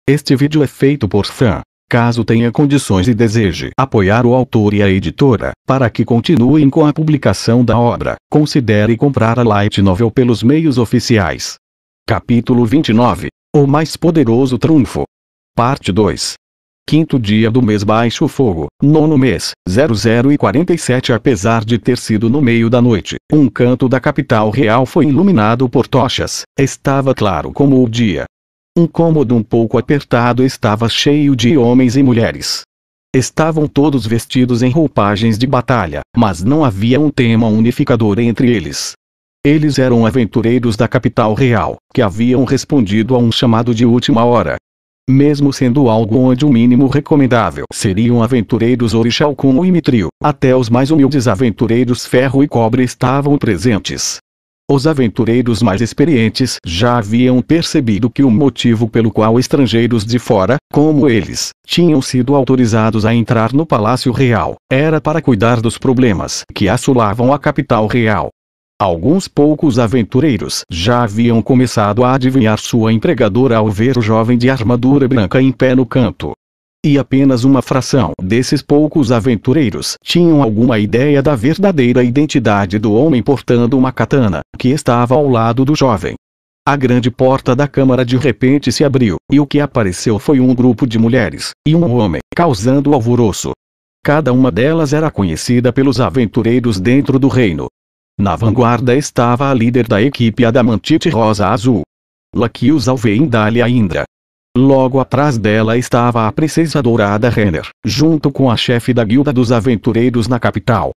Este vídeo é feito por fã. Caso tenha condições e deseje apoiar o autor e a editora, para que continuem com a publicação da obra, considere comprar a Light Novel pelos meios oficiais. Capítulo 29. O mais poderoso trunfo. Parte 2. Quinto dia do mês baixo fogo, nono mês, 00:47. Apesar de ter sido no meio da noite, um canto da capital real foi iluminado por tochas. Estava claro como o dia. Um cômodo um pouco apertado estava cheio de homens e mulheres. Estavam todos vestidos em roupagens de batalha, mas não havia um tema unificador entre eles. Eles eram aventureiros da capital real, que haviam respondido a um chamado de última hora. Mesmo sendo algo onde o mínimo recomendável seriam aventureiros Orixalcum e Mithril, até os mais humildes aventureiros Ferro e Cobre estavam presentes. Os aventureiros mais experientes já haviam percebido que o motivo pelo qual estrangeiros de fora, como eles, tinham sido autorizados a entrar no Palácio Real, era para cuidar dos problemas que assolavam a capital real. Alguns poucos aventureiros já haviam começado a adivinhar sua empregadora ao ver o jovem de armadura branca em pé no canto. E apenas uma fração desses poucos aventureiros tinham alguma ideia da verdadeira identidade do homem portando uma katana, que estava ao lado do jovem. A grande porta da câmara de repente se abriu, e o que apareceu foi um grupo de mulheres, e um homem, causando alvoroço. Cada uma delas era conhecida pelos aventureiros dentro do reino. Na vanguarda estava a líder da equipe Adamantite Rosa Azul, Laquius Alvein Dália Indra. Logo atrás dela estava a princesa dourada Renner, junto com a chefe da guilda dos aventureiros na capital.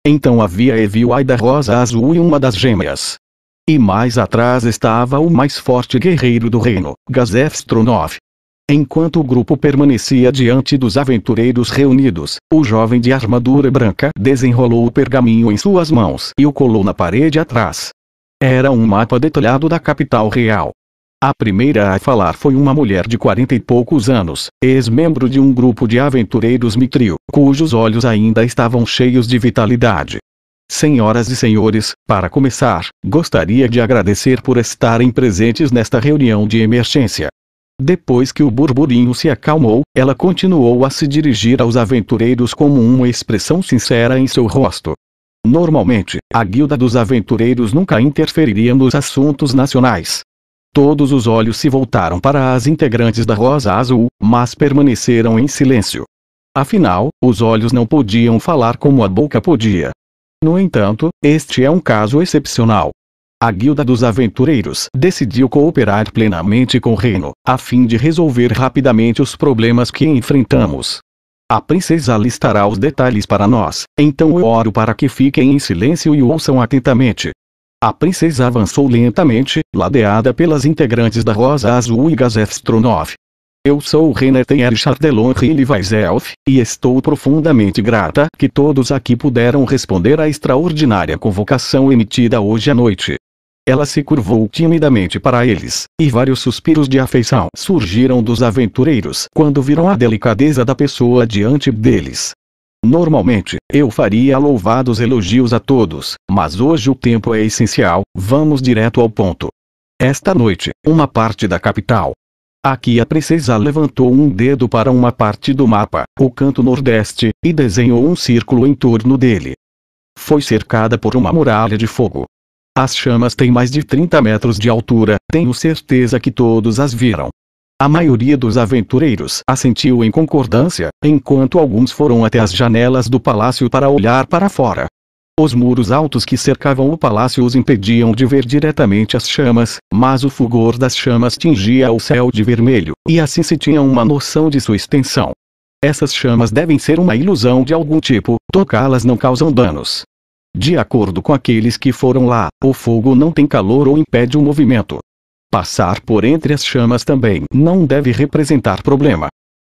Então havia Evilaida Rosa Azul e uma das gêmeas. E mais atrás estava o mais forte guerreiro do reino, Gazef Stronov. Enquanto o grupo permanecia diante dos aventureiros reunidos, o jovem de armadura branca desenrolou o pergaminho em suas mãos e o colou na parede atrás. Era um mapa detalhado da capital real. A primeira a falar foi uma mulher de 40 e poucos anos, ex-membro de um grupo de aventureiros Mithril, cujos olhos ainda estavam cheios de vitalidade. Senhoras e senhores, para começar, gostaria de agradecer por estarem presentes nesta reunião de emergência. Depois que o burburinho se acalmou, ela continuou a se dirigir aos aventureiros com uma expressão sincera em seu rosto. Normalmente, a guilda dos aventureiros nunca interferiria nos assuntos nacionais. Todos os olhos se voltaram para as integrantes da Rosa Azul, mas permaneceram em silêncio. Afinal, os olhos não podiam falar como a boca podia. No entanto, este é um caso excepcional. A Guilda dos Aventureiros decidiu cooperar plenamente com o reino, a fim de resolver rapidamente os problemas que enfrentamos. A princesa listará os detalhes para nós, então eu oro para que fiquem em silêncio e ouçam atentamente. A princesa avançou lentamente, ladeada pelas integrantes da Rosa Azul e Gazef Stronov. Eu sou Renner Tenyer Chardelon Rilivazelf, e estou profundamente grata que todos aqui puderam responder à extraordinária convocação emitida hoje à noite. Ela se curvou timidamente para eles, e vários suspiros de afeição surgiram dos aventureiros quando viram a delicadeza da pessoa diante deles. Normalmente, eu faria louvados elogios a todos, mas hoje o tempo é essencial, vamos direto ao ponto. Esta noite, uma parte da capital. Aqui a princesa levantou um dedo para uma parte do mapa, o canto nordeste, e desenhou um círculo em torno dele. Foi cercada por uma muralha de fogo. As chamas têm mais de 30 metros de altura, tenho certeza que todos as viram. A maioria dos aventureiros assentiu em concordância, enquanto alguns foram até as janelas do palácio para olhar para fora. Os muros altos que cercavam o palácio os impediam de ver diretamente as chamas, mas o fulgor das chamas tingia o céu de vermelho, e assim se tinha uma noção de sua extensão. Essas chamas devem ser uma ilusão de algum tipo, tocá-las não causam danos. De acordo com aqueles que foram lá, o fogo não tem calor ou impede o movimento. Passar por entre as chamas também não deve representar problema.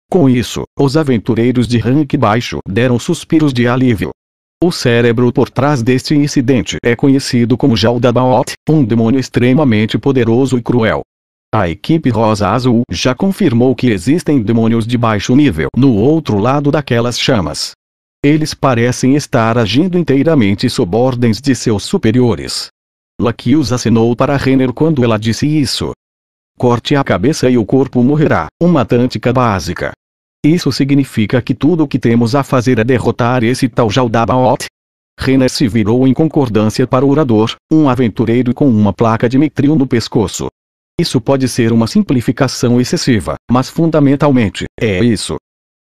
Com isso, os aventureiros de rank baixo deram suspiros de alívio. O cérebro por trás deste incidente é conhecido como Jaldabaoth, um demônio extremamente poderoso e cruel. A equipe Rosa Azul já confirmou que existem demônios de baixo nível no outro lado daquelas chamas. Eles parecem estar agindo inteiramente sob ordens de seus superiores. Laquius acenou para Renner quando ela disse isso. corte a cabeça e o corpo morrerá. Uma tática básica. Isso significa que tudo o que temos a fazer é derrotar esse tal Jaldabaoth. Renner se virou em concordância para o orador, um aventureiro com uma placa de Mithril no pescoço. Isso pode ser uma simplificação excessiva, mas fundamentalmente, é isso.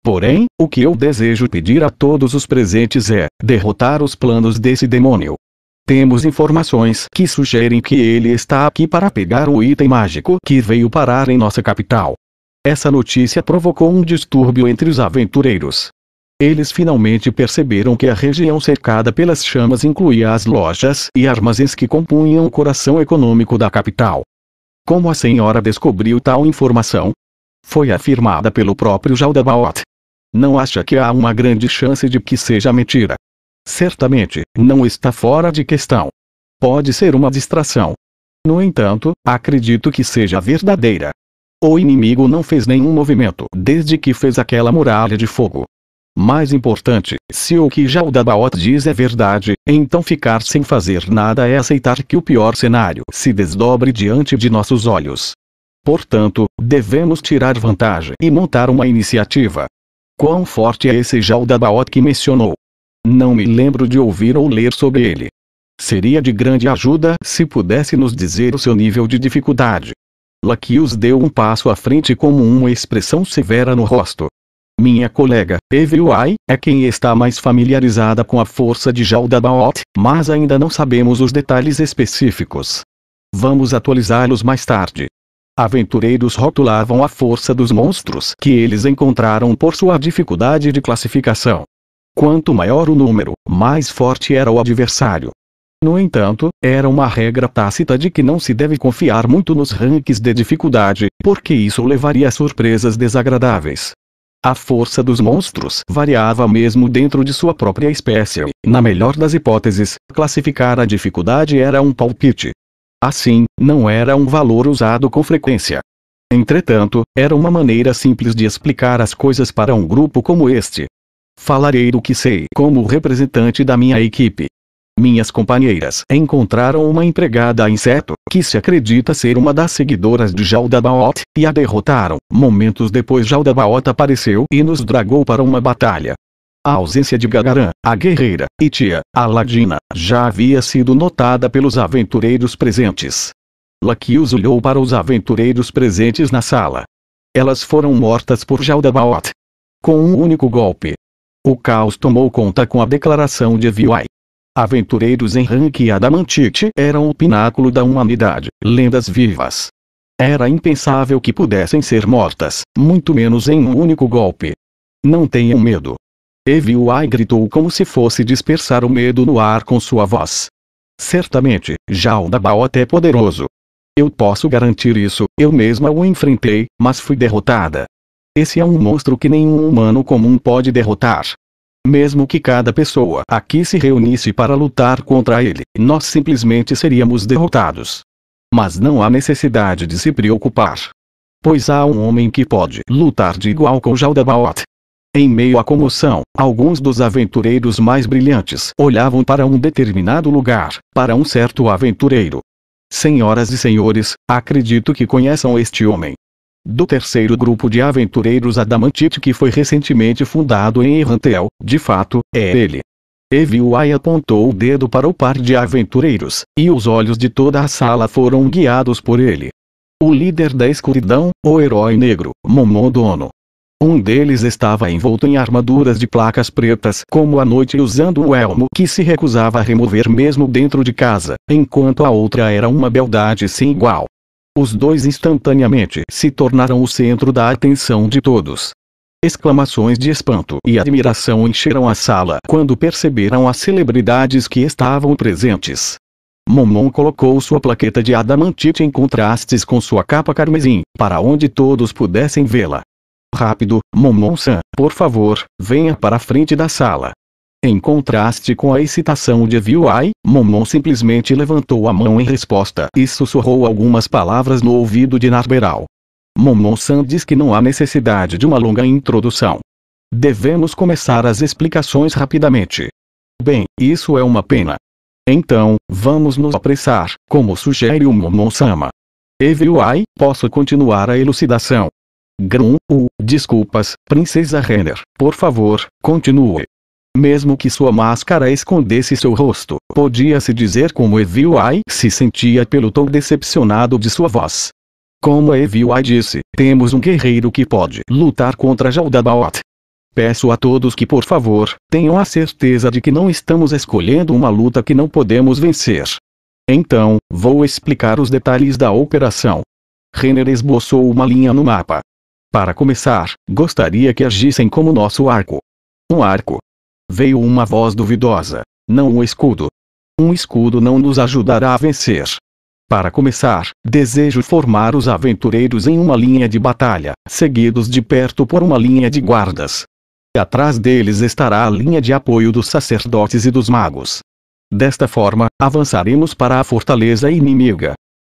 Porém, o que eu desejo pedir a todos os presentes é derrotar os planos desse demônio. Temos informações que sugerem que ele está aqui para pegar o item mágico que veio parar em nossa capital. Essa notícia provocou um distúrbio entre os aventureiros. Eles finalmente perceberam que a região cercada pelas chamas incluía as lojas e armazéns que compunham o coração econômico da capital. Como a senhora descobriu tal informação? Foi afirmada pelo próprio Jaldabaoth. Não acha que há uma grande chance de que seja mentira? Certamente, não está fora de questão. Pode ser uma distração. No entanto, acredito que seja verdadeira. O inimigo não fez nenhum movimento desde que fez aquela muralha de fogo. Mais importante, se o que Jaldabaoth diz é verdade, então ficar sem fazer nada é aceitar que o pior cenário se desdobre diante de nossos olhos. Portanto, devemos tirar vantagem e montar uma iniciativa. Quão forte é esse Jaldabaoth que mencionou? Não me lembro de ouvir ou ler sobre ele. Seria de grande ajuda se pudesse nos dizer o seu nível de dificuldade. Laquius deu um passo à frente com uma expressão severa no rosto. Minha colega, Eviuai, é quem está mais familiarizada com a força de Jaldabaoth, mas ainda não sabemos os detalhes específicos. Vamos atualizá-los mais tarde. Aventureiros rotulavam a força dos monstros que eles encontraram por sua dificuldade de classificação. Quanto maior o número, mais forte era o adversário. No entanto, era uma regra tácita de que não se deve confiar muito nos rankings de dificuldade, porque isso levaria a surpresas desagradáveis. A força dos monstros variava mesmo dentro de sua própria espécie e, na melhor das hipóteses, classificar a dificuldade era um palpite. Assim, não era um valor usado com frequência. Entretanto, era uma maneira simples de explicar as coisas para um grupo como este. Falarei do que sei como representante da minha equipe. Minhas companheiras encontraram uma empregada inseto, que se acredita ser uma das seguidoras de Jaldabaoth, e a derrotaram. Momentos depois Jaldabaoth apareceu e nos dragou para uma batalha. A ausência de Gagaran, a guerreira, e Tia, a ladina, já havia sido notada pelos aventureiros presentes. Laquius olhou para os aventureiros presentes na sala. Elas foram mortas por Jaldabaoth. Com um único golpe. O caos tomou conta com a declaração de Eviuai. Aventureiros em rank Adamantite eram o pináculo da humanidade, lendas vivas. Era impensável que pudessem ser mortas, muito menos em um único golpe. Não tenham medo. Eviuai gritou como se fosse dispersar o medo no ar com sua voz. Certamente, Jaldabaoth é poderoso. Eu posso garantir isso, eu mesma o enfrentei, mas fui derrotada. Esse é um monstro que nenhum humano comum pode derrotar. Mesmo que cada pessoa aqui se reunisse para lutar contra ele, nós simplesmente seríamos derrotados. Mas não há necessidade de se preocupar. Pois há um homem que pode lutar de igual com Jaldabaoth. Em meio à comoção, alguns dos aventureiros mais brilhantes olhavam para um determinado lugar, para um certo aventureiro. Senhoras e senhores, acredito que conheçam este homem. Do terceiro grupo de aventureiros Adamantite que foi recentemente fundado em Errantel, de fato, é ele. Eviuai apontou o dedo para o par de aventureiros, e os olhos de toda a sala foram guiados por ele. O líder da escuridão, o herói negro, Momodono. Um deles estava envolto em armaduras de placas pretas como a noite usando um elmo que se recusava a remover mesmo dentro de casa, enquanto a outra era uma beldade sem igual. Os dois instantaneamente se tornaram o centro da atenção de todos. Exclamações de espanto e admiração encheram a sala quando perceberam as celebridades que estavam presentes. Momon colocou sua plaqueta de adamantite em contrastes com sua capa carmesim, para onde todos pudessem vê-la. Rápido, Momon-san, por favor, venha para a frente da sala. Em contraste com a excitação de Eviuai, Momon simplesmente levantou a mão em resposta e sussurrou algumas palavras no ouvido de Narberal. Momon-san diz que não há necessidade de uma longa introdução. Devemos começar as explicações rapidamente. Bem, isso é uma pena. Então, vamos nos apressar, como sugere o Momon-sama. EVI, posso continuar a elucidação? Desculpas, Princesa Renner, por favor, continue. Mesmo que sua máscara escondesse seu rosto, podia-se dizer como EVI se sentia pelo tom decepcionado de sua voz. Como EVI disse, temos um guerreiro que pode lutar contra Jaldabaoth. Peço a todos que por favor, tenham a certeza de que não estamos escolhendo uma luta que não podemos vencer. Então, vou explicar os detalhes da operação. Renner esboçou uma linha no mapa. Para começar, gostaria que agissem como nosso arco. Um arco. Veio uma voz duvidosa. Não um escudo. Um escudo não nos ajudará a vencer. Para começar, desejo formar os aventureiros em uma linha de batalha, seguidos de perto por uma linha de guardas. Atrás deles estará a linha de apoio dos sacerdotes e dos magos. Desta forma, avançaremos para a fortaleza inimiga.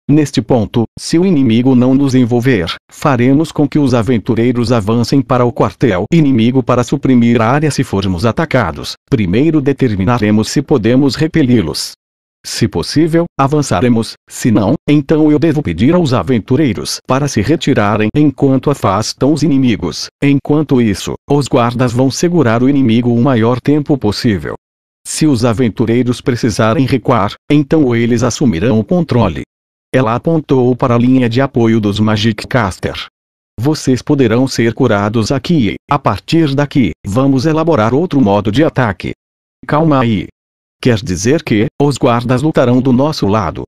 Neste ponto, se o inimigo não nos envolver, faremos com que os aventureiros avancem para o quartel inimigo para suprimir a área se formos atacados. Primeiro determinaremos se podemos repeli-los. Se possível, avançaremos, se não, então eu devo pedir aos aventureiros para se retirarem enquanto afastam os inimigos. Enquanto isso, os guardas vão segurar o inimigo o maior tempo possível. Se os aventureiros precisarem recuar, então eles assumirão o controle. Ela apontou para a linha de apoio dos Magic Caster. Vocês poderão ser curados aqui e, a partir daqui, vamos elaborar outro modo de ataque. Calma aí. Quer dizer que, os guardas lutarão do nosso lado.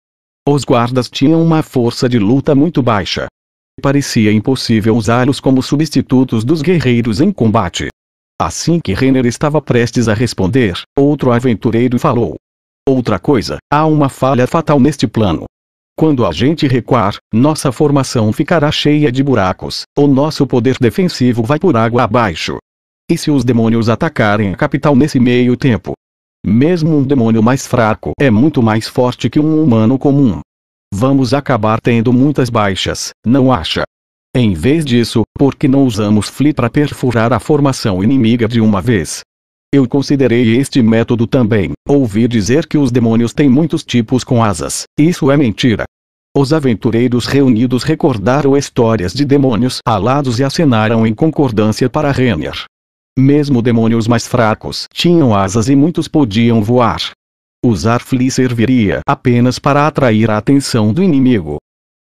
Os guardas tinham uma força de luta muito baixa. Parecia impossível usá-los como substitutos dos guerreiros em combate. Assim que Renner estava prestes a responder, outro aventureiro falou. Outra coisa, há uma falha fatal neste plano. Quando a gente recuar, nossa formação ficará cheia de buracos, o nosso poder defensivo vai por água abaixo. E se os demônios atacarem a capital nesse meio tempo? Mesmo um demônio mais fraco é muito mais forte que um humano comum. Vamos acabar tendo muitas baixas, não acha? Em vez disso, por que não usamos Flee para perfurar a formação inimiga de uma vez? Eu considerei este método também. Ouvi dizer que os demônios têm muitos tipos com asas. Isso é mentira. Os aventureiros reunidos recordaram histórias de demônios alados e acenaram em concordância para Renner. Mesmo demônios mais fracos tinham asas e muitos podiam voar. Usar Flee serviria apenas para atrair a atenção do inimigo.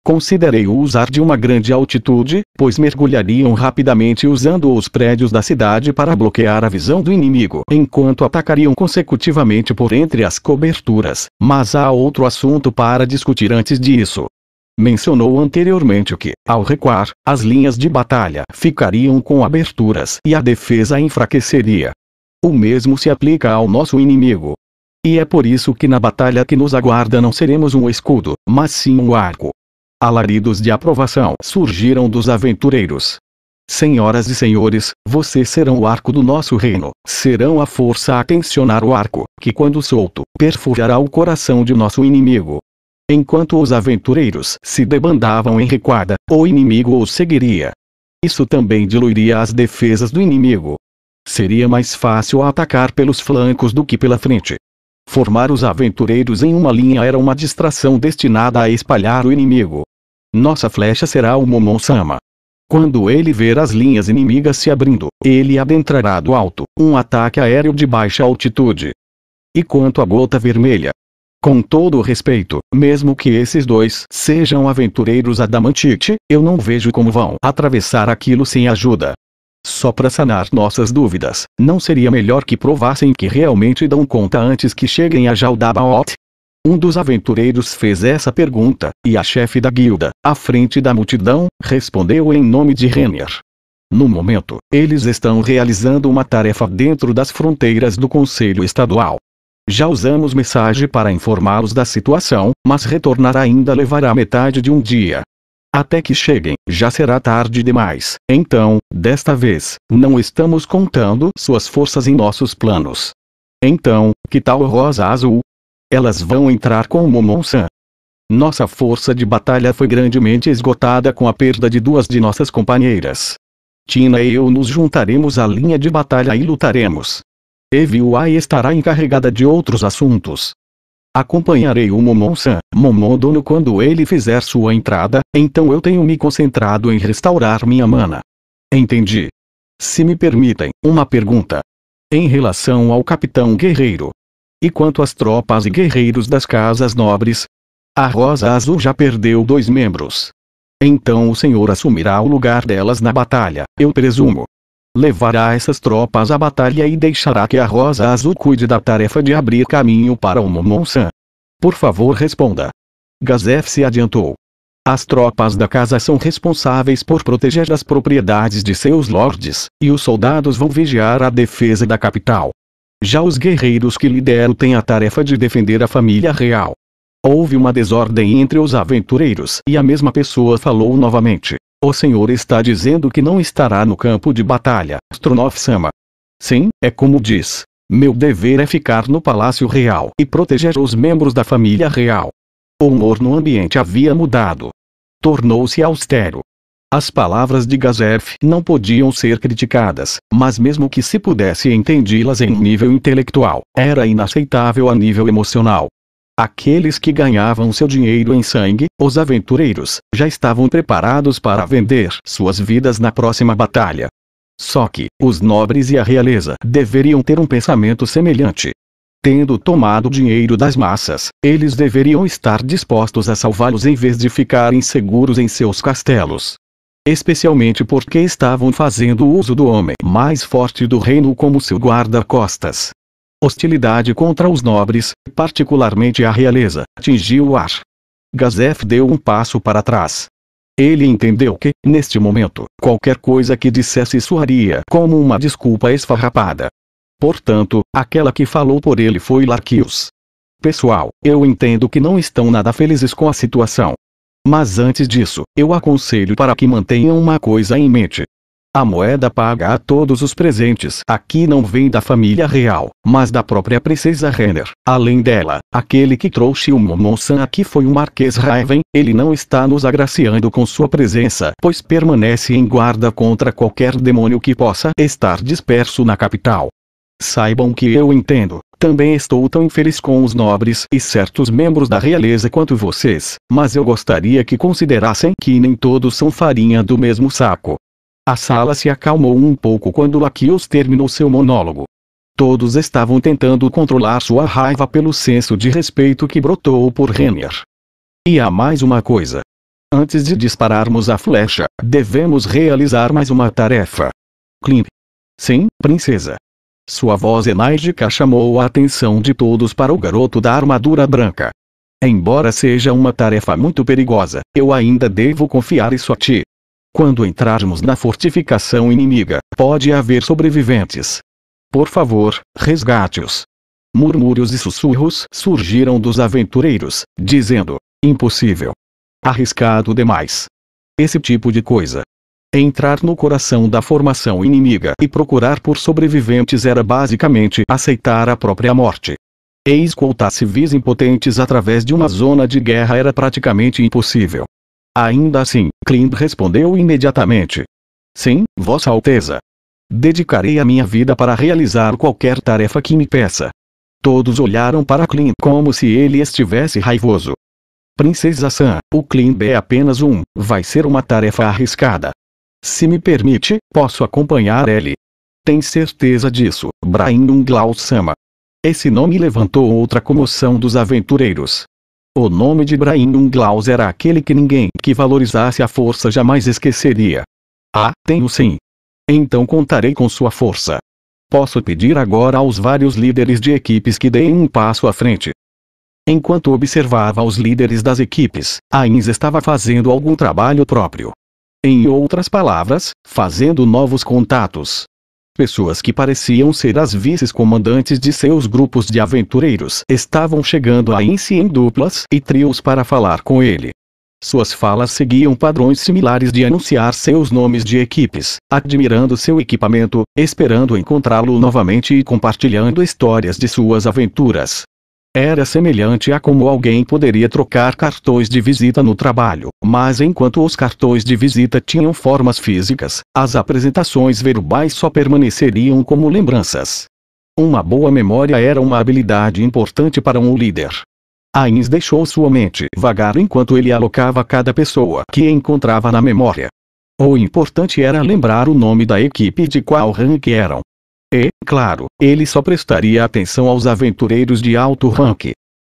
Considerei o usar de uma grande altitude, pois mergulhariam rapidamente usando os prédios da cidade para bloquear a visão do inimigo, enquanto atacariam consecutivamente por entre as coberturas. Mas há outro assunto para discutir antes disso. Mencionou anteriormente que, ao recuar, as linhas de batalha ficariam com aberturas e a defesa enfraqueceria. O mesmo se aplica ao nosso inimigo. E é por isso que na batalha que nos aguarda não seremos um escudo, mas sim um arco. Alaridos de aprovação surgiram dos aventureiros. Senhoras e senhores, vocês serão o arco do nosso reino, serão a força a tensionar o arco, que quando solto, perfurará o coração de nosso inimigo. Enquanto os aventureiros se debandavam em recuada, o inimigo os seguiria. Isso também diluiria as defesas do inimigo. Seria mais fácil atacar pelos flancos do que pela frente. Formar os aventureiros em uma linha era uma distração destinada a espalhar o inimigo. Nossa flecha será o Momon-sama. Quando ele ver as linhas inimigas se abrindo, ele adentrará do alto, um ataque aéreo de baixa altitude. E quanto à gota vermelha? Com todo o respeito, mesmo que esses dois sejam aventureiros adamantite, eu não vejo como vão atravessar aquilo sem ajuda. Só para sanar nossas dúvidas, não seria melhor que provassem que realmente dão conta antes que cheguem a Jaldabaoth? Um dos aventureiros fez essa pergunta, e a chefe da guilda, à frente da multidão, respondeu em nome de Renner. No momento, eles estão realizando uma tarefa dentro das fronteiras do Conselho Estadual. Já usamos mensagem para informá-los da situação, mas retornar ainda levará metade de um dia. Até que cheguem, já será tarde demais. Então, desta vez, não estamos contando suas forças em nossos planos. Então, que tal Rosa Azul? Elas vão entrar com o Momon-san. Nossa força de batalha foi grandemente esgotada com a perda de duas de nossas companheiras. Tina e eu nos juntaremos à linha de batalha e lutaremos. EVI estará encarregada de outros assuntos. Acompanharei o Momon-san, Momodono, quando ele fizer sua entrada, então eu tenho me concentrado em restaurar minha mana. Entendi. Se me permitem, uma pergunta. Em relação ao capitão guerreiro. E quanto às tropas e guerreiros das casas nobres? A Rosa Azul já perdeu 2 membros. Então o senhor assumirá o lugar delas na batalha, eu presumo. Levará essas tropas à batalha e deixará que a Rosa Azul cuide da tarefa de abrir caminho para o Momon-san. Por favor, responda. Gazef se adiantou. As tropas da casa são responsáveis por proteger as propriedades de seus lordes, e os soldados vão vigiar a defesa da capital. Já os guerreiros que lideram têm a tarefa de defender a família real. Houve uma desordem entre os aventureiros e a mesma pessoa falou novamente. O senhor está dizendo que não estará no campo de batalha, Stronoff-sama. Sim, é como diz. Meu dever é ficar no palácio real e proteger os membros da família real. O humor no ambiente havia mudado. Tornou-se austero. As palavras de Gazef não podiam ser criticadas, mas mesmo que se pudesse entendê-las em nível intelectual, era inaceitável a nível emocional. Aqueles que ganhavam seu dinheiro em sangue, os aventureiros, já estavam preparados para vender suas vidas na próxima batalha. Só que, os nobres e a realeza deveriam ter um pensamento semelhante. Tendo tomado o dinheiro das massas, eles deveriam estar dispostos a salvá-los em vez de ficarem seguros em seus castelos. Especialmente porque estavam fazendo uso do homem mais forte do reino como seu guarda-costas. Hostilidade contra os nobres, particularmente a realeza, atingiu o ar. Gazef deu um passo para trás. Ele entendeu que, neste momento, qualquer coisa que dissesse soaria como uma desculpa esfarrapada. Portanto, aquela que falou por ele foi Larquios. Pessoal, eu entendo que não estão nada felizes com a situação. Mas antes disso, eu aconselho para que mantenham uma coisa em mente. A moeda paga a todos os presentes aqui não vem da família real, mas da própria princesa Renner. Além dela, aquele que trouxe o Momon-san aqui foi o Marquês Raven. Ele não está nos agraciando com sua presença, pois permanece em guarda contra qualquer demônio que possa estar disperso na capital. Saibam que eu entendo, também estou tão infeliz com os nobres e certos membros da realeza quanto vocês, mas eu gostaria que considerassem que nem todos são farinha do mesmo saco. A sala se acalmou um pouco quando Larquios terminou seu monólogo. Todos estavam tentando controlar sua raiva pelo senso de respeito que brotou por Renner. E há mais uma coisa. Antes de dispararmos a flecha, devemos realizar mais uma tarefa. Clint. Sim, princesa. Sua voz enérgica chamou a atenção de todos para o garoto da armadura branca. Embora seja uma tarefa muito perigosa, eu ainda devo confiar isso a ti. Quando entrarmos na fortificação inimiga, pode haver sobreviventes. Por favor, resgate-os. Murmúrios e sussurros surgiram dos aventureiros, dizendo: impossível. Arriscado demais. Esse tipo de coisa. Entrar no coração da formação inimiga e procurar por sobreviventes era basicamente aceitar a própria morte. E escoltar civis impotentes através de uma zona de guerra era praticamente impossível. Ainda assim, Clint respondeu imediatamente. Sim, Vossa Alteza. Dedicarei a minha vida para realizar qualquer tarefa que me peça. Todos olharam para Clint como se ele estivesse raivoso. Princesa Sam, o Clint é apenas vai ser uma tarefa arriscada. Se me permite, posso acompanhar ele. Tem certeza disso, Brahim-Unglaus-sama? Esse nome levantou outra comoção dos aventureiros. O nome de Brahim-Unglaus era aquele que ninguém que valorizasse a força jamais esqueceria. Ah, tenho sim. Então contarei com sua força. Posso pedir agora aos vários líderes de equipes que deem um passo à frente. Enquanto observava os líderes das equipes, Ainz estava fazendo algum trabalho próprio. Em outras palavras, fazendo novos contatos. Pessoas que pareciam ser as vices-comandantes de seus grupos de aventureiros estavam chegando a Ainz em duplas e trios para falar com ele. Suas falas seguiam padrões similares de anunciar seus nomes de equipes, admirando seu equipamento, esperando encontrá-lo novamente e compartilhando histórias de suas aventuras. Era semelhante a como alguém poderia trocar cartões de visita no trabalho, mas enquanto os cartões de visita tinham formas físicas, as apresentações verbais só permaneceriam como lembranças. Uma boa memória era uma habilidade importante para um líder. Ainz deixou sua mente vagar enquanto ele alocava cada pessoa que encontrava na memória. O importante era lembrar o nome da equipe e de qual rank eram. E, claro, ele só prestaria atenção aos aventureiros de alto rank.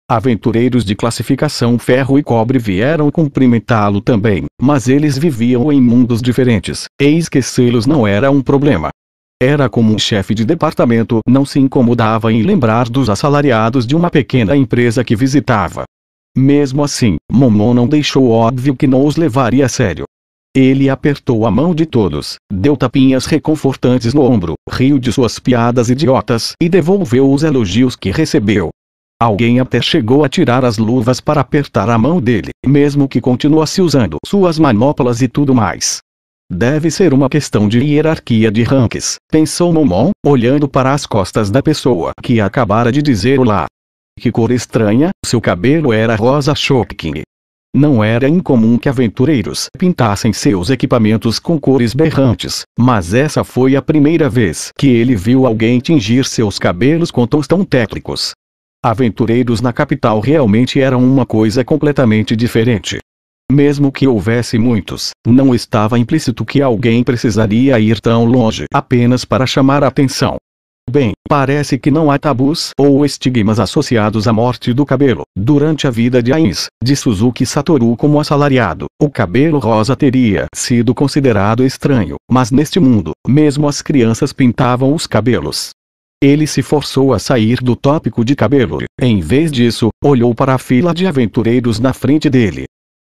Aventureiros de classificação ferro e cobre vieram cumprimentá-lo também, mas eles viviam em mundos diferentes, e esquecê-los não era um problema. Era como um chefe de departamento não se incomodava em lembrar dos assalariados de uma pequena empresa que visitava. Mesmo assim, Momon não deixou óbvio que não os levaria a sério. Ele apertou a mão de todos, deu tapinhas reconfortantes no ombro, riu de suas piadas idiotas e devolveu os elogios que recebeu. Alguém até chegou a tirar as luvas para apertar a mão dele, mesmo que continuasse usando suas manoplas e tudo mais. Deve ser uma questão de hierarquia de ranks, pensou Momon, olhando para as costas da pessoa que acabara de dizer olá. Que cor estranha, seu cabelo era rosa shocking. Não era incomum que aventureiros pintassem seus equipamentos com cores berrantes, mas essa foi a primeira vez que ele viu alguém tingir seus cabelos com tons tão tétricos. Aventureiros na capital realmente eram uma coisa completamente diferente. Mesmo que houvesse muitos, não estava implícito que alguém precisaria ir tão longe apenas para chamar a atenção. Bem, parece que não há tabus ou estigmas associados à morte do cabelo. Durante a vida de Ainz, de Suzuki Satoru como assalariado, o cabelo rosa teria sido considerado estranho, mas neste mundo, mesmo as crianças pintavam os cabelos. Ele se forçou a sair do tópico de cabelo e, em vez disso, olhou para a fila de aventureiros na frente dele.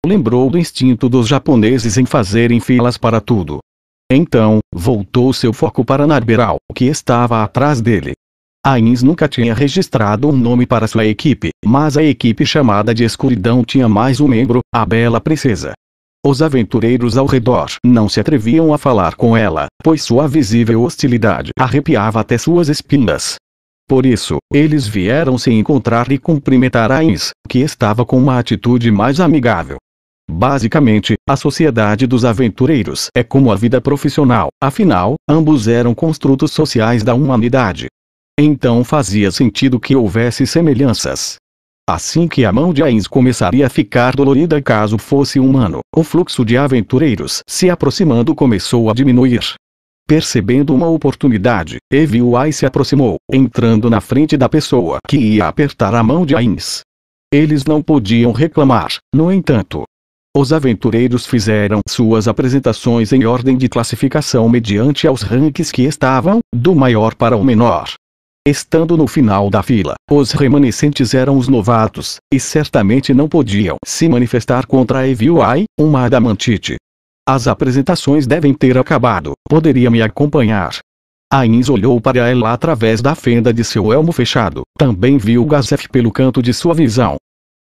Lembrou do instinto dos japoneses em fazerem filas para tudo. Então, voltou seu foco para Narberal, que estava atrás dele. Ainz nunca tinha registrado um nome para sua equipe, mas a equipe chamada de Escuridão tinha mais um membro, a Bela Princesa. Os aventureiros ao redor não se atreviam a falar com ela, pois sua visível hostilidade arrepiava até suas espinas. Por isso, eles vieram se encontrar e cumprimentar Ainz, que estava com uma atitude mais amigável. Basicamente, a sociedade dos aventureiros é como a vida profissional, afinal, ambos eram construtos sociais da humanidade. Então fazia sentido que houvesse semelhanças. Assim que a mão de Ainz começaria a ficar dolorida caso fosse humano, o fluxo de aventureiros se aproximando começou a diminuir. Percebendo uma oportunidade, Eviuai se aproximou, entrando na frente da pessoa que ia apertar a mão de Ainz. Eles não podiam reclamar, no entanto. Os aventureiros fizeram suas apresentações em ordem de classificação mediante aos ranks que estavam, do maior para o menor. Estando no final da fila, os remanescentes eram os novatos, e certamente não podiam se manifestar contra Eviuai, uma adamantite. As apresentações devem ter acabado, poderia me acompanhar. Ainz olhou para ela através da fenda de seu elmo fechado, também viu Gazef pelo canto de sua visão.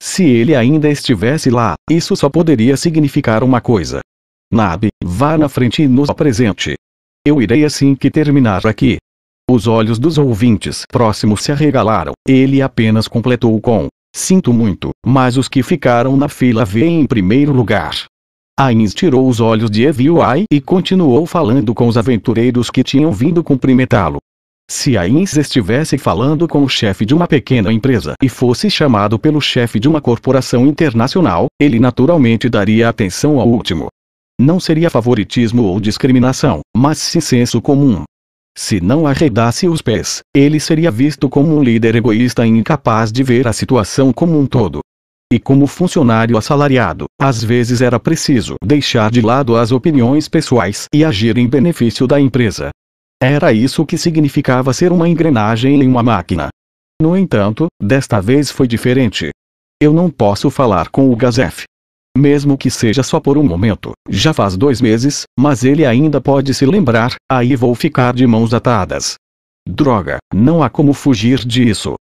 Se ele ainda estivesse lá, isso só poderia significar uma coisa. Nabe, vá na frente e nos apresente. Eu irei assim que terminar aqui. Os olhos dos ouvintes próximos se arregalaram. Ele apenas completou com: sinto muito, mas os que ficaram na fila vêm em primeiro lugar. Ainz tirou os olhos de Eviuai e continuou falando com os aventureiros que tinham vindo cumprimentá-lo. Se Ainz estivesse falando com o chefe de uma pequena empresa e fosse chamado pelo chefe de uma corporação internacional, ele naturalmente daria atenção ao último. Não seria favoritismo ou discriminação, mas sim senso comum. Se não arredasse os pés, ele seria visto como um líder egoísta e incapaz de ver a situação como um todo. E como funcionário assalariado, às vezes era preciso deixar de lado as opiniões pessoais e agir em benefício da empresa. Era isso que significava ser uma engrenagem em uma máquina. No entanto, desta vez foi diferente. Eu não posso falar com o Gazef. Mesmo que seja só por um momento, já faz 2 meses, mas ele ainda pode se lembrar, aí vou ficar de mãos atadas. Droga, não há como fugir disso.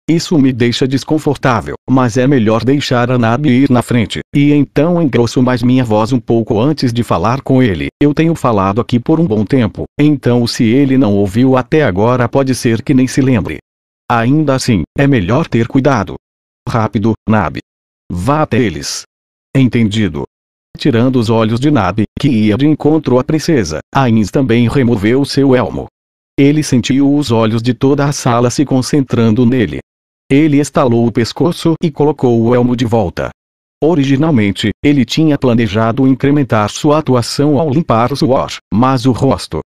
Isso me deixa desconfortável, mas é melhor deixar a Nabe ir na frente, e então engrosso mais minha voz um pouco antes de falar com ele. Eu tenho falado aqui por um bom tempo, então se ele não ouviu até agora pode ser que nem se lembre. Ainda assim, é melhor ter cuidado. Rápido, Nabe. Vá até eles. Entendido. Tirando os olhos de Nabe, que ia de encontro à princesa, Ainz também removeu seu elmo. Ele sentiu os olhos de toda a sala se concentrando nele. Ele estalou o pescoço e colocou o elmo de volta. Originalmente, ele tinha planejado incrementar sua atuação ao limpar o suor, mas o rosto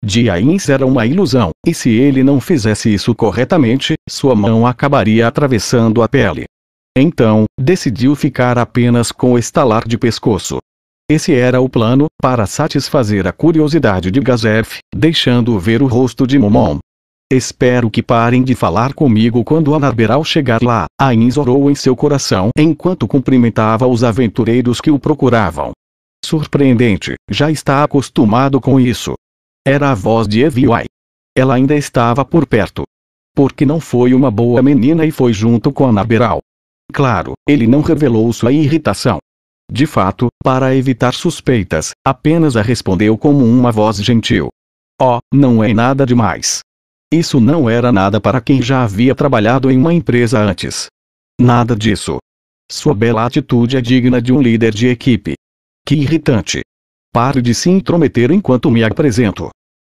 de Ainz era uma ilusão, e se ele não fizesse isso corretamente, sua mão acabaria atravessando a pele. Então, decidiu ficar apenas com o estalar de pescoço. Esse era o plano, para satisfazer a curiosidade de Gazef, deixando ver o rosto de Momon. Espero que parem de falar comigo quando Anarberal chegar lá, Ainz orou em seu coração enquanto cumprimentava os aventureiros que o procuravam. Surpreendente, já está acostumado com isso. Era a voz de Eviwai. Ela ainda estava por perto. Porque não foi uma boa menina e foi junto com Anarberal. Claro, ele não revelou sua irritação. De fato, para evitar suspeitas, apenas a respondeu como uma voz gentil. Oh, não é nada demais. Isso não era nada para quem já havia trabalhado em uma empresa antes. Nada disso. Sua bela atitude é digna de um líder de equipe. Que irritante. Pare de se intrometer enquanto me apresento.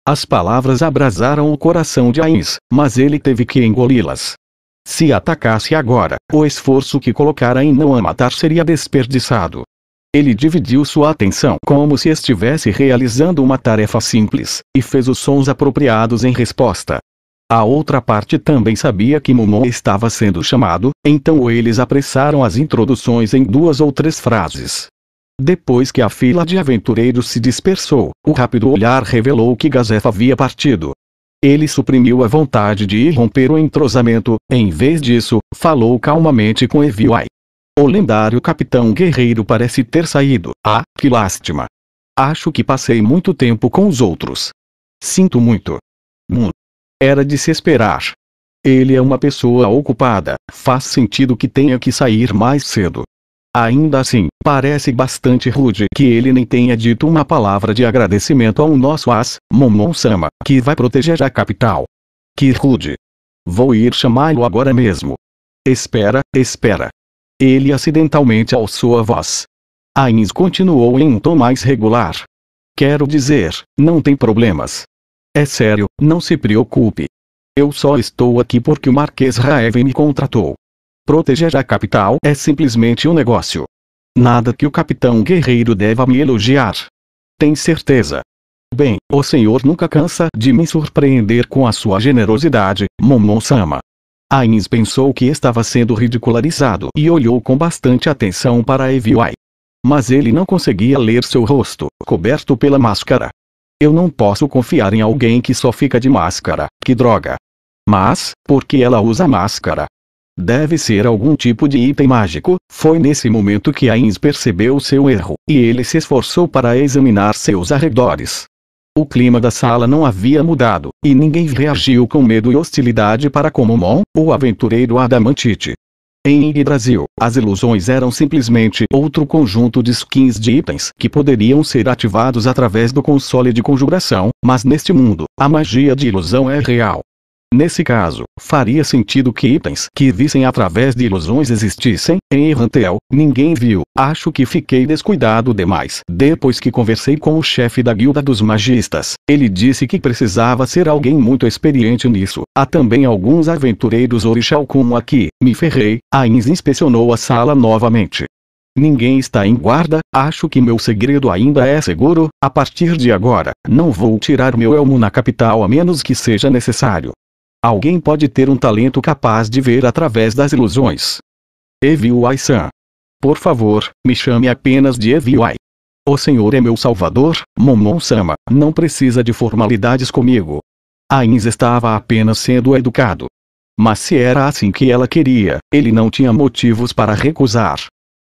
As palavras abrasaram o coração de Ainz, mas ele teve que engoli-las. Se atacasse agora, o esforço que colocara em não a matar seria desperdiçado. Ele dividiu sua atenção como se estivesse realizando uma tarefa simples, e fez os sons apropriados em resposta. A outra parte também sabia que Momon estava sendo chamado, então eles apressaram as introduções em 2 ou 3 frases. Depois que a fila de aventureiros se dispersou, o rápido olhar revelou que Gazef havia partido. Ele suprimiu a vontade de irromper o entrosamento, em vez disso, falou calmamente com Eviwai. O lendário capitão guerreiro parece ter saído. Ah, que lástima. Acho que passei muito tempo com os outros. Sinto muito. Era de se esperar. Ele é uma pessoa ocupada, faz sentido que tenha que sair mais cedo. Ainda assim, parece bastante rude que ele nem tenha dito uma palavra de agradecimento ao nosso as, Momon-sama, que vai proteger a capital. Que rude. Vou ir chamá-lo agora mesmo. Espera. Ele acidentalmente alçou a voz. Ainz continuou em um tom mais regular. Quero dizer, não tem problemas. É sério, não se preocupe. Eu só estou aqui porque o Marquês Raeven me contratou. Proteger a capital é simplesmente um negócio. Nada que o capitão guerreiro deva me elogiar. Tem certeza? Bem, o senhor nunca cansa de me surpreender com a sua generosidade, Momon-sama. Ainz pensou que estava sendo ridicularizado e olhou com bastante atenção para Eviwai. Mas ele não conseguia ler seu rosto, coberto pela máscara. Eu não posso confiar em alguém que só fica de máscara, que droga. Mas, por que ela usa máscara? Deve ser algum tipo de item mágico. Foi nesse momento que Ainz percebeu seu erro, e ele se esforçou para examinar seus arredores. O clima da sala não havia mudado, e ninguém reagiu com medo e hostilidade para com Momon, o aventureiro adamantite. Em Yggdrasil, as ilusões eram simplesmente outro conjunto de skins de itens que poderiam ser ativados através do console de conjuração, mas neste mundo, a magia de ilusão é real. Nesse caso, faria sentido que itens que vissem através de ilusões existissem. Em Errantel, ninguém viu. Acho que fiquei descuidado demais. Depois que conversei com o chefe da guilda dos magistas, ele disse que precisava ser alguém muito experiente nisso. Há também alguns aventureiros Orixalcum aqui. Me ferrei. Ainz inspecionou a sala novamente. Ninguém está em guarda. Acho que meu segredo ainda é seguro. A partir de agora, não vou tirar meu elmo na capital a menos que seja necessário. Alguém pode ter um talento capaz de ver através das ilusões. Eviwai-san. Por favor, me chame apenas de Eviwai. O senhor é meu salvador, Momon-sama, não precisa de formalidades comigo. Ainz estava apenas sendo educado. Mas se era assim que ela queria, ele não tinha motivos para recusar.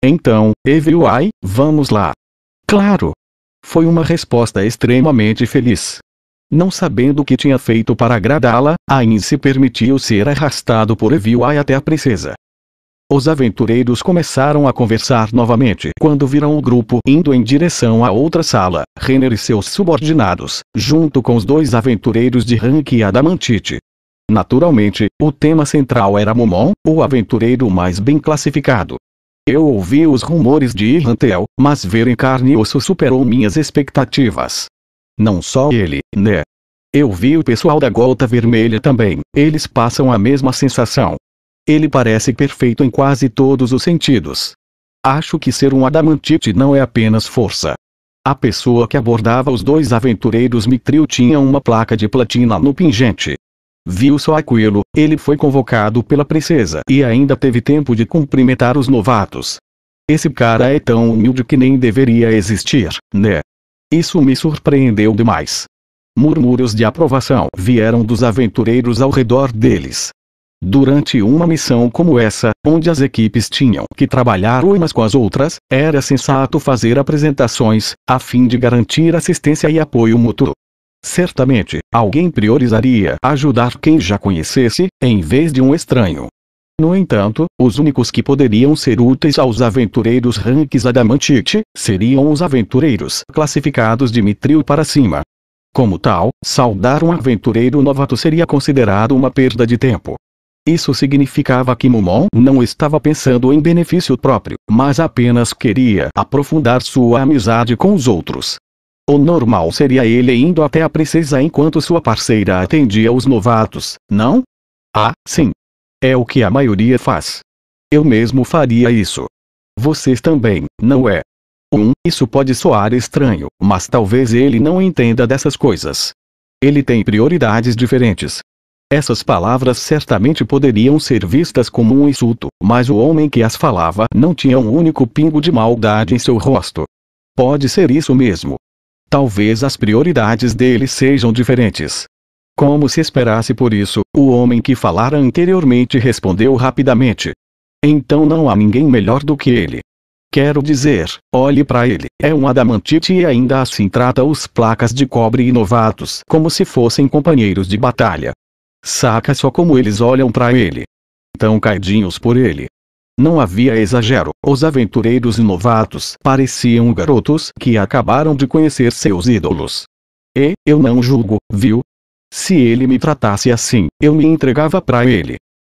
Então, Eviwai, vamos lá. Claro. Foi uma resposta extremamente feliz. Não sabendo o que tinha feito para agradá-la, Ainz se permitiu ser arrastado por Eviwai até a princesa. Os aventureiros começaram a conversar novamente quando viram o grupo indo em direção à outra sala, Renner e seus subordinados, junto com os 2 aventureiros de rank e Adamantite. Naturalmente, o tema central era Momon, o aventureiro mais bem classificado. Eu ouvi os rumores de Errantel, mas ver em carne e osso superou minhas expectativas. Não só ele, né? Eu vi o pessoal da Gota Vermelha também, eles passam a mesma sensação. Ele parece perfeito em quase todos os sentidos. Acho que ser um adamantite não é apenas força. A pessoa que abordava os dois aventureiros Mithril tinha uma placa de platina no pingente. Viu só aquilo, ele foi convocado pela princesa e ainda teve tempo de cumprimentar os novatos. Esse cara é tão humilde que nem deveria existir, né? Isso me surpreendeu demais. Murmúrios de aprovação vieram dos aventureiros ao redor deles. Durante uma missão como essa, onde as equipes tinham que trabalhar umas com as outras, era sensato fazer apresentações, a fim de garantir assistência e apoio mútuo. Certamente, alguém priorizaria ajudar quem já conhecesse, em vez de um estranho. No entanto, os únicos que poderiam ser úteis aos aventureiros ranks Adamantite, seriam os aventureiros classificados de Mithril para cima. Como tal, saudar um aventureiro novato seria considerado uma perda de tempo. Isso significava que Momon não estava pensando em benefício próprio, mas apenas queria aprofundar sua amizade com os outros. O normal seria ele indo até a princesa enquanto sua parceira atendia os novatos, não? Ah, sim. É o que a maioria faz. Eu mesmo faria isso. Vocês também, não é? Isso pode soar estranho, mas talvez ele não entenda dessas coisas. Ele tem prioridades diferentes. Essas palavras certamente poderiam ser vistas como um insulto, mas o homem que as falava não tinha um único pingo de maldade em seu rosto. Pode ser isso mesmo. Talvez as prioridades dele sejam diferentes. Como se esperasse por isso, o homem que falara anteriormente respondeu rapidamente. Então não há ninguém melhor do que ele. Quero dizer, olhe para ele, é um adamantite e ainda assim trata os placas de cobre e novatos como se fossem companheiros de batalha. Saca só como eles olham para ele. Tão caidinhos por ele. Não havia exagero, os aventureiros novatos pareciam garotos que acabaram de conhecer seus ídolos. E, eu não julgo, viu? Se ele me tratasse assim, eu me entregava para ele.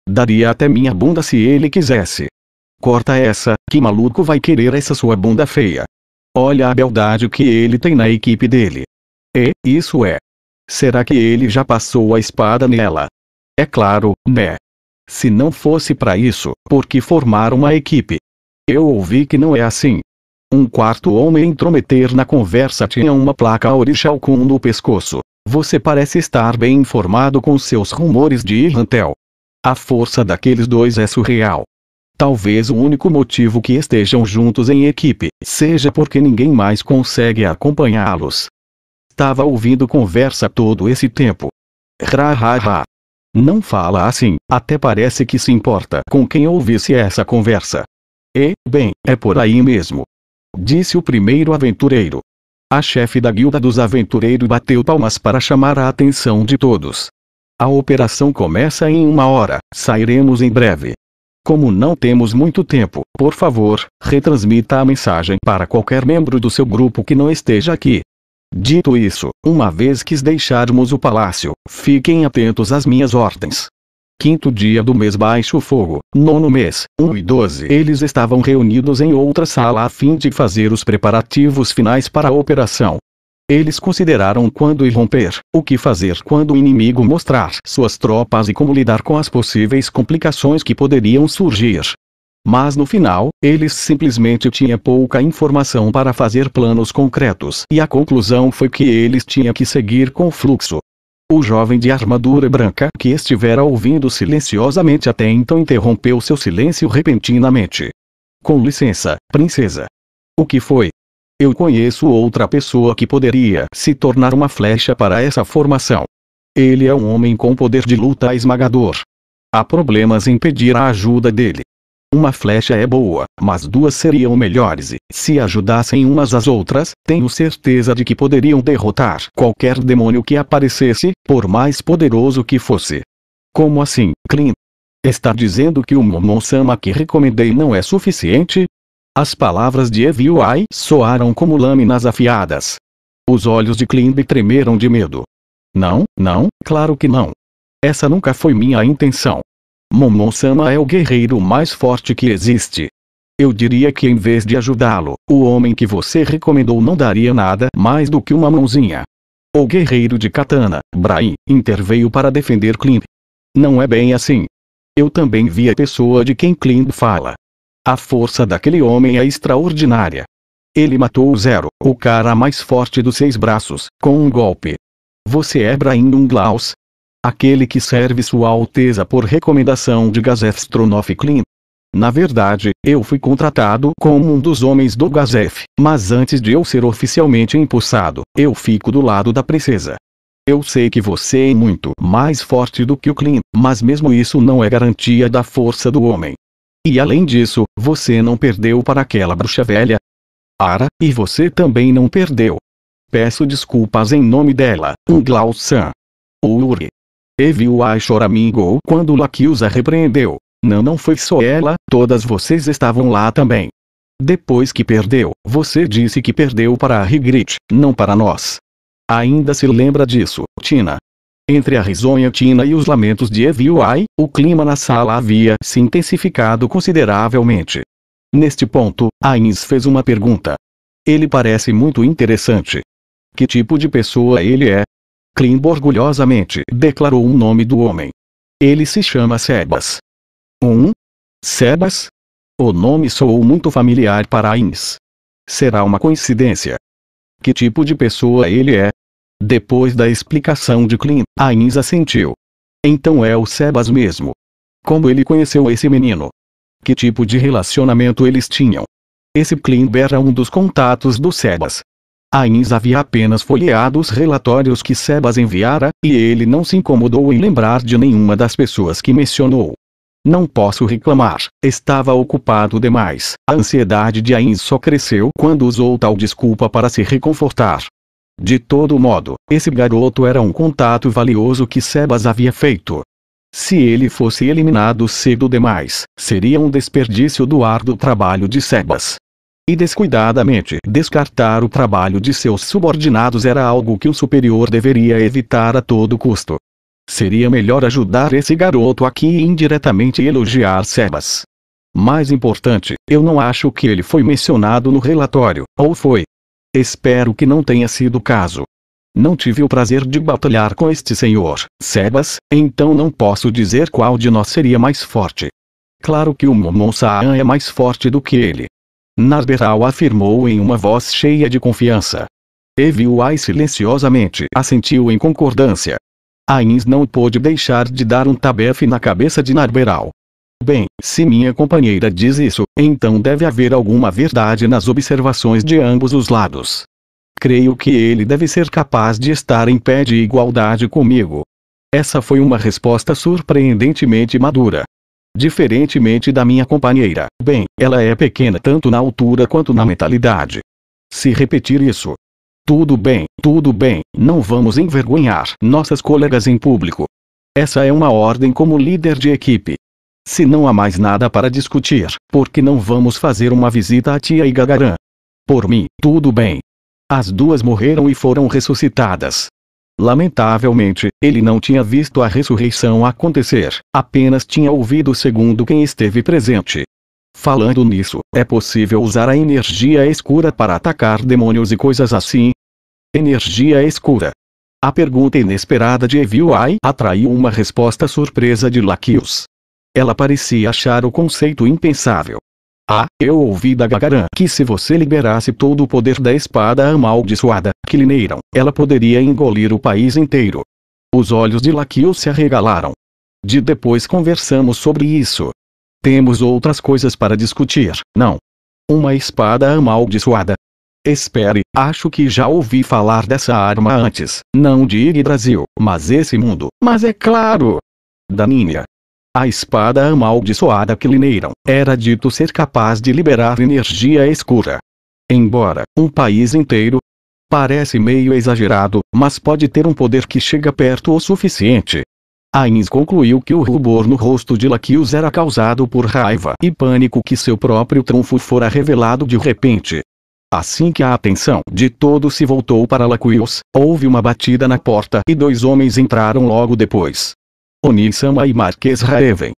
Daria até minha bunda se ele quisesse. Corta essa, que maluco vai querer essa sua bunda feia? Olha a beldade que ele tem na equipe dele. E, isso é. Será que ele já passou a espada nela? É claro, né? Se não fosse para isso, por que formar uma equipe? Eu ouvi que não é assim. Um quarto homem intrometer na conversa tinha uma placa Orixalcum no pescoço. Você parece estar bem informado com seus rumores de Irrantel. A força daqueles dois é surreal. Talvez o único motivo que estejam juntos em equipe seja porque ninguém mais consegue acompanhá-los. Estava ouvindo conversa todo esse tempo. Não fala assim, até parece que se importa com quem ouvisse essa conversa. E, bem, é por aí mesmo. Disse o primeiro aventureiro. A chefe da guilda dos aventureiros bateu palmas para chamar a atenção de todos. A operação começa em 1 hora, sairemos em breve. Como não temos muito tempo, por favor, retransmita a mensagem para qualquer membro do seu grupo que não esteja aqui. Dito isso, uma vez que deixarmos o palácio, fiquem atentos às minhas ordens. 5º dia do mês baixo fogo, 9º mês, 1 e 12. Eles estavam reunidos em outra sala a fim de fazer os preparativos finais para a operação. Eles consideraram quando irromper, o que fazer quando o inimigo mostrar suas tropas e como lidar com as possíveis complicações que poderiam surgir. Mas no final, eles simplesmente tinham pouca informação para fazer planos concretos e a conclusão foi que eles tinham que seguir com o fluxo. O jovem de armadura branca que estivera ouvindo silenciosamente até então interrompeu seu silêncio repentinamente. Com licença, princesa. O que foi? Eu conheço outra pessoa que poderia se tornar uma flecha para essa formação. Ele é um homem com poder de luta esmagador. Há problemas em pedir a ajuda dele. Uma flecha é boa, mas 2 seriam melhores e, se ajudassem umas às outras, tenho certeza de que poderiam derrotar qualquer demônio que aparecesse, por mais poderoso que fosse. Como assim, Clint? Está dizendo que o Momon-sama que recomendei não é suficiente? As palavras de Eviuai soaram como lâminas afiadas. Os olhos de Clint tremeram de medo. Não, claro que não. Essa nunca foi minha intenção. Momon-sama é o guerreiro mais forte que existe. Eu diria que em vez de ajudá-lo, o homem que você recomendou não daria nada mais do que uma mãozinha. O guerreiro de katana, Brain, interveio para defender Clint. Não é bem assim. Eu também vi a pessoa de quem Clint fala. A força daquele homem é extraordinária. Ele matou o Zero, o cara mais forte dos 6 braços, com um golpe. Você é Brian Unglaus? Aquele que serve Sua Alteza por recomendação de Gazef Stronoff Clint? Na verdade, eu fui contratado como um dos homens do Gazef, mas antes de eu ser oficialmente empossado, eu fico do lado da princesa. Eu sei que você é muito mais forte do que o Clint, mas mesmo isso não é garantia da força do homem. E além disso, você não perdeu para aquela bruxa velha? Ara, e você também não perdeu. Peço desculpas em nome dela, Unglaus-san. Uri. Eviu-a choramingou quando Lakius a repreendeu. Não foi só ela, todas vocês estavam lá também. Depois que perdeu, você disse que perdeu para a Hygrit, não para nós. Ainda se lembra disso, Tina? Entre a risonha Tina e os lamentos de Eviu-ai, o clima na sala havia se intensificado consideravelmente. Neste ponto, Ainz fez uma pergunta. Ele parece muito interessante. Que tipo de pessoa ele é? Clint orgulhosamente declarou o nome do homem. Ele se chama Sebas. Sebas? O nome soou muito familiar para Ainz. Será uma coincidência? Que tipo de pessoa ele é? Depois da explicação de Clint, Ainz assentiu. Então é o Sebas mesmo. Como ele conheceu esse menino? Que tipo de relacionamento eles tinham? Esse Clint era um dos contatos do Sebas. Ainz havia apenas folheado os relatórios que Sebas enviara, e ele não se incomodou em lembrar de nenhuma das pessoas que mencionou. Não posso reclamar, estava ocupado demais. A ansiedade de Ainz só cresceu quando usou tal desculpa para se reconfortar. De todo modo, esse garoto era um contato valioso que Sebas havia feito. Se ele fosse eliminado cedo demais, seria um desperdício do árduo trabalho de Sebas. E descuidadamente descartar o trabalho de seus subordinados era algo que um superior deveria evitar a todo custo. Seria melhor ajudar esse garoto aqui e indiretamente elogiar Sebas. Mais importante, eu não acho que ele foi mencionado no relatório, ou foi? Espero que não tenha sido o caso. Não tive o prazer de batalhar com este senhor, Sebas, então não posso dizer qual de nós seria mais forte. Claro que o Momon-san é mais forte do que ele. Narberal afirmou em uma voz cheia de confiança. Eviu-ai silenciosamente assentiu em concordância. Ainz não pôde deixar de dar um tabefe na cabeça de Narberal. Bem, se minha companheira diz isso, então deve haver alguma verdade nas observações de ambos os lados. Creio que ele deve ser capaz de estar em pé de igualdade comigo. Essa foi uma resposta surpreendentemente madura. Diferentemente da minha companheira, bem, ela é pequena tanto na altura quanto na mentalidade. Se repetir isso. Tudo bem, não vamos envergonhar nossas colegas em público. Essa é uma ordem como líder de equipe. Se não há mais nada para discutir, por que não vamos fazer uma visita à tia Gagaran? Por mim, tudo bem. As duas morreram e foram ressuscitadas. Lamentavelmente, ele não tinha visto a ressurreição acontecer, apenas tinha ouvido segundo quem esteve presente. Falando nisso, é possível usar a energia escura para atacar demônios e coisas assim? Energia escura. A pergunta inesperada de Eviu-ai atraiu uma resposta surpresa de Lakius. Ela parecia achar o conceito impensável. Eu ouvi da Gagaran que se você liberasse todo o poder da espada amaldiçoada, Klineiron, ela poderia engolir o país inteiro. Os olhos de Lakius se arregalaram. Depois conversamos sobre isso. Temos outras coisas para discutir, não? Uma espada amaldiçoada. Espere, acho que já ouvi falar dessa arma antes, não de Yggdrasil, mas esse mundo. Mas é claro! Daninha. A espada amaldiçoada Klineiron era dito ser capaz de liberar energia escura. Embora um país inteiro parece meio exagerado, mas pode ter um poder que chega perto o suficiente. Ainz concluiu que o rubor no rosto de Lakius era causado por raiva e pânico que seu próprio trunfo fora revelado de repente. Assim que a atenção de todos se voltou para Lakius, houve uma batida na porta e 2 homens entraram logo depois. Oni-sama e Marquês Raeven.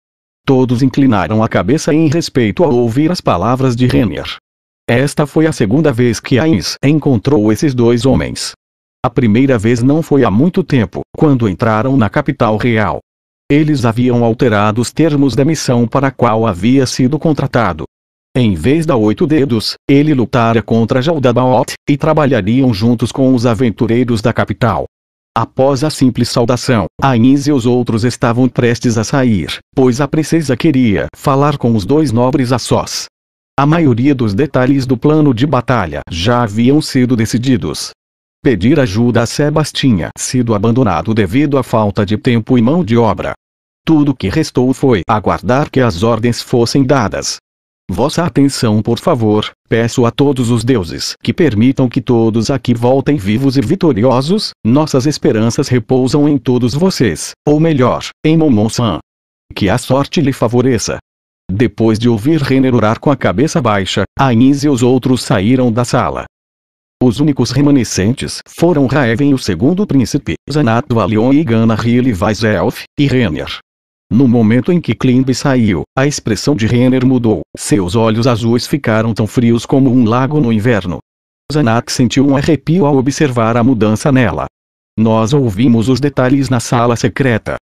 Todos inclinaram a cabeça em respeito ao ouvir as palavras de Renner. Esta foi a segunda vez que Ainz encontrou esses 2 homens. A primeira vez não foi há muito tempo, quando entraram na capital real. Eles haviam alterado os termos da missão para a qual havia sido contratado. Em vez da 8 dedos, ele lutara contra Jaldabaoth, e trabalhariam juntos com os aventureiros da capital. Após a simples saudação, Ainz e os outros estavam prestes a sair, pois a princesa queria falar com os dois nobres a sós. A maioria dos detalhes do plano de batalha já haviam sido decididos. Pedir ajuda a Sebas tinha sido abandonado devido à falta de tempo e mão de obra. Tudo que restou foi aguardar que as ordens fossem dadas. Vossa atenção, por favor, peço a todos os deuses que permitam que todos aqui voltem vivos e vitoriosos. Nossas esperanças repousam em todos vocês, ou melhor, em Momon-san. Que a sorte lhe favoreça. Depois de ouvir Renner orar com a cabeça baixa, Ainz e os outros saíram da sala. Os únicos remanescentes foram Raven, o segundo príncipe, Zanat Valion e Gana Hill Weiself, e Renner. No momento em que Klimb saiu, a expressão de Renner mudou. Seus olhos azuis ficaram tão frios como um lago no inverno. Zanat sentiu um arrepio ao observar a mudança nela. Nós ouvimos os detalhes na sala secreta.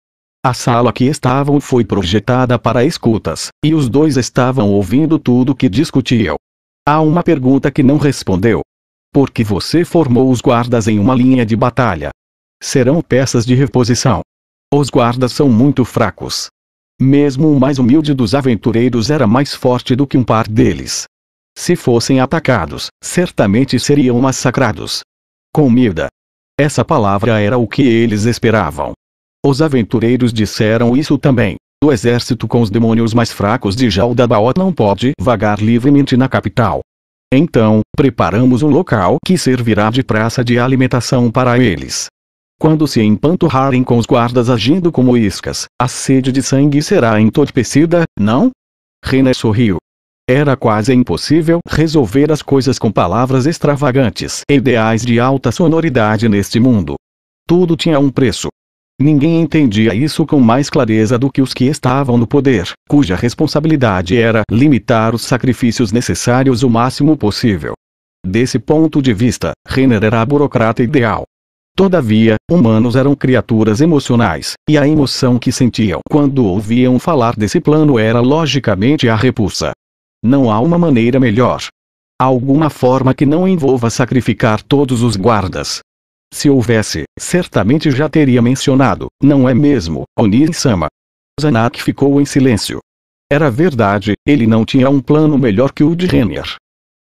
A sala que estavam foi projetada para escutas, e os dois estavam ouvindo tudo o que discutiam. Há uma pergunta que não respondeu. Por que você formou os guardas em uma linha de batalha? Serão peças de reposição. Os guardas são muito fracos. Mesmo o mais humilde dos aventureiros era mais forte do que um par deles. Se fossem atacados, certamente seriam massacrados. Comida. Essa palavra era o que eles esperavam. Os aventureiros disseram isso também. O exército com os demônios mais fracos de Jaldabaoth não pode vagar livremente na capital. Então, preparamos um local que servirá de praça de alimentação para eles. Quando se empanturrarem com os guardas agindo como iscas, a sede de sangue será entorpecida, não? Renner sorriu. Era quase impossível resolver as coisas com palavras extravagantes e ideais de alta sonoridade neste mundo. Tudo tinha um preço. Ninguém entendia isso com mais clareza do que os que estavam no poder, cuja responsabilidade era limitar os sacrifícios necessários o máximo possível. Desse ponto de vista, Renner era a burocrata ideal. Todavia, humanos eram criaturas emocionais, e a emoção que sentiam quando ouviam falar desse plano era logicamente a repulsa. Não há uma maneira melhor. Alguma forma que não envolva sacrificar todos os guardas. Se houvesse, certamente já teria mencionado, não é mesmo, Onirin-sama? Zanat ficou em silêncio. Era verdade, ele não tinha um plano melhor que o de Renner.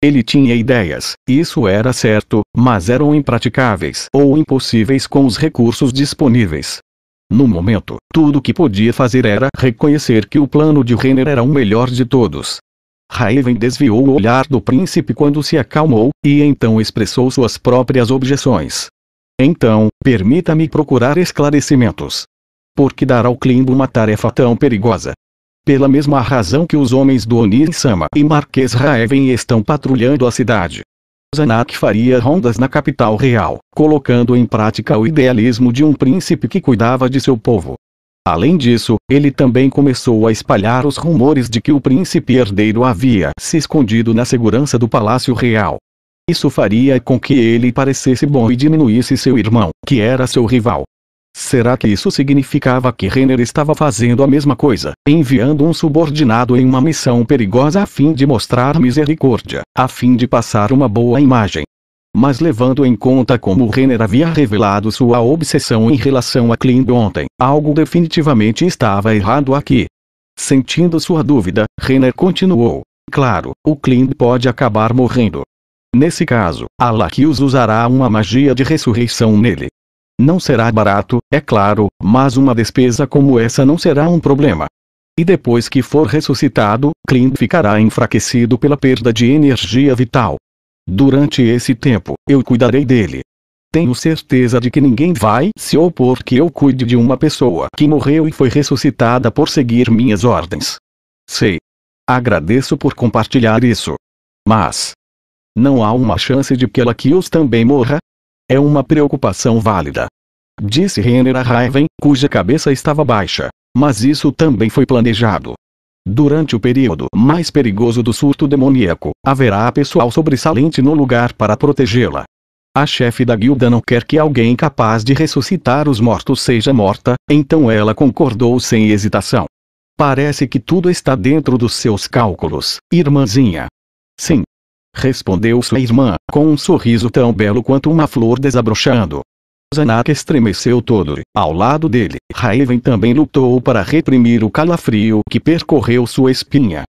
Ele tinha ideias, isso era certo, mas eram impraticáveis ou impossíveis com os recursos disponíveis. No momento, tudo o que podia fazer era reconhecer que o plano de Renner era o melhor de todos. Raven desviou o olhar do príncipe quando se acalmou, e então expressou suas próprias objeções. Então, permita-me procurar esclarecimentos. Por que dar ao Klimb uma tarefa tão perigosa? Pela mesma razão que os homens do Onirin-sama e Marquês Raven estão patrulhando a cidade. Zanat faria rondas na capital real, colocando em prática o idealismo de um príncipe que cuidava de seu povo. Além disso, ele também começou a espalhar os rumores de que o príncipe herdeiro havia se escondido na segurança do palácio real. Isso faria com que ele parecesse bom e diminuísse seu irmão, que era seu rival. Será que isso significava que Renner estava fazendo a mesma coisa, enviando um subordinado em uma missão perigosa a fim de mostrar misericórdia, a fim de passar uma boa imagem? Mas levando em conta como Renner havia revelado sua obsessão em relação a Klimb ontem, algo definitivamente estava errado aqui. Sentindo sua dúvida, Renner continuou. Claro, o Klimb pode acabar morrendo. Nesse caso, a Lakius usará uma magia de ressurreição nele. Não será barato, é claro, mas uma despesa como essa não será um problema. E depois que for ressuscitado, Klimb ficará enfraquecido pela perda de energia vital. Durante esse tempo, eu cuidarei dele. Tenho certeza de que ninguém vai se opor que eu cuide de uma pessoa que morreu e foi ressuscitada por seguir minhas ordens. Sei. Agradeço por compartilhar isso. Mas não há uma chance de que Lakius também morra? É uma preocupação válida. Disse Renner a Raven, cuja cabeça estava baixa. Mas isso também foi planejado. Durante o período mais perigoso do surto demoníaco, haverá pessoal sobressalente no lugar para protegê-la. A chefe da guilda não quer que alguém capaz de ressuscitar os mortos seja morta, então ela concordou sem hesitação. Parece que tudo está dentro dos seus cálculos, irmãzinha. Sim. Respondeu sua irmã, com um sorriso tão belo quanto uma flor desabrochando. Zanak estremeceu todo. Ao lado dele, Raven também lutou para reprimir o calafrio que percorreu sua espinha.